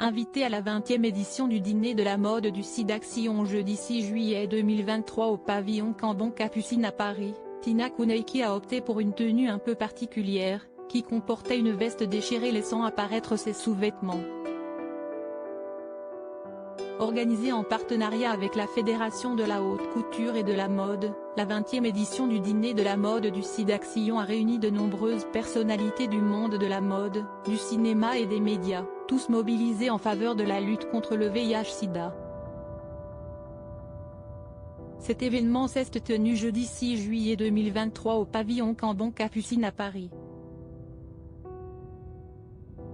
Invité à la 20e édition du dîner de la mode du SIDAction jeudi 6 juillet 2023 au pavillon Cambon-Capucines à Paris, Tina Kounayki a opté pour une tenue un peu particulière, qui comportait une veste déchirée laissant apparaître ses sous-vêtements. Organisée en partenariat avec la Fédération de la haute couture et de la mode, la 20e édition du dîner de la mode du SIDAction a réuni de nombreuses personnalités du monde de la mode, du cinéma et des médias, tous mobilisés en faveur de la lutte contre le VIH-Sida. Cet événement s'est tenu jeudi 6 juillet 2023 au pavillon Cambon-Capucines à Paris.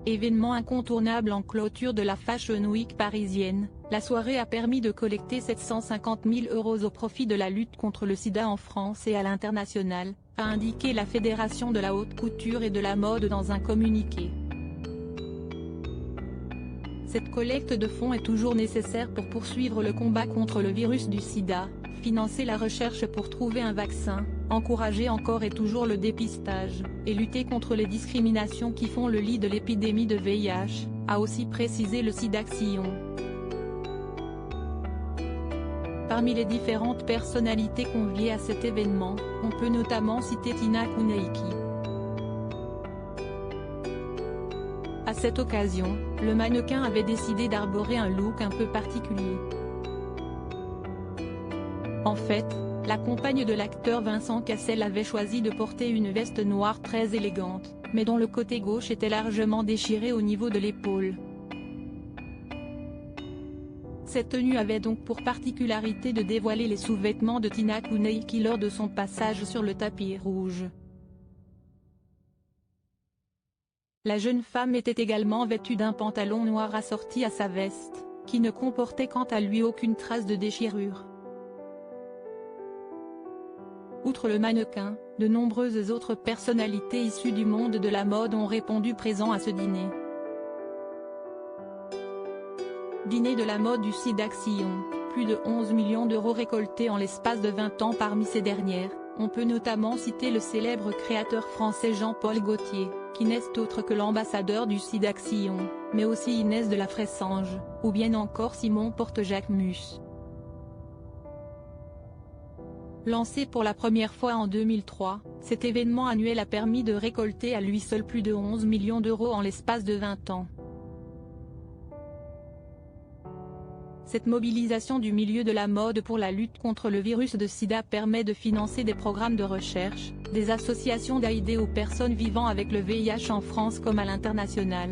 Événement incontournable en clôture de la Fashion Week parisienne, la soirée a permis de collecter 750 000 € au profit de la lutte contre le sida en France et à l'international, a indiqué la Fédération de la haute couture et de la mode dans un communiqué. Cette collecte de fonds est toujours nécessaire pour poursuivre le combat contre le virus du sida, financer la recherche pour trouver un vaccin, encourager encore et toujours le dépistage, et lutter contre les discriminations qui font le lit de l'épidémie de VIH, a aussi précisé le SIDAction. Parmi les différentes personnalités conviées à cet événement, on peut notamment citer Tina Kounayki. À cette occasion, le mannequin avait décidé d'arborer un look un peu particulier. En fait, la compagne de l'acteur Vincent Cassel avait choisi de porter une veste noire très élégante, mais dont le côté gauche était largement déchiré au niveau de l'épaule. Cette tenue avait donc pour particularité de dévoiler les sous-vêtements de Tina Kounayki lors de son passage sur le tapis rouge. La jeune femme était également vêtue d'un pantalon noir assorti à sa veste, qui ne comportait quant à lui aucune trace de déchirure. Outre le mannequin, de nombreuses autres personnalités issues du monde de la mode ont répondu présents à ce dîner. Dîner de la mode du SIDAction, plus de 11 millions € récoltés en l'espace de 20 ans. Parmi ces dernières, on peut notamment citer le célèbre créateur français Jean-Paul Gaultier, qui n'est autre que l'ambassadeur du SIDAction, mais aussi Inès de la Fressange, ou bien encore Simon Porte-Jacquemus. Lancé pour la première fois en 2003, cet événement annuel a permis de récolter à lui seul plus de 11 millions € en l'espace de 20 ans. Cette mobilisation du milieu de la mode pour la lutte contre le virus de sida permet de financer des programmes de recherche, des associations d'aide aux personnes vivant avec le VIH en France comme à l'international.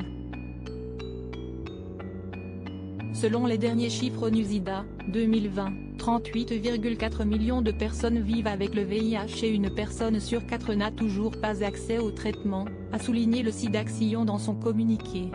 Selon les derniers chiffres ONU-SIDA, 2020, 38,4 millions de personnes vivent avec le VIH et une personne sur 4 n'a toujours pas accès au traitement, a souligné le SIDAction dans son communiqué.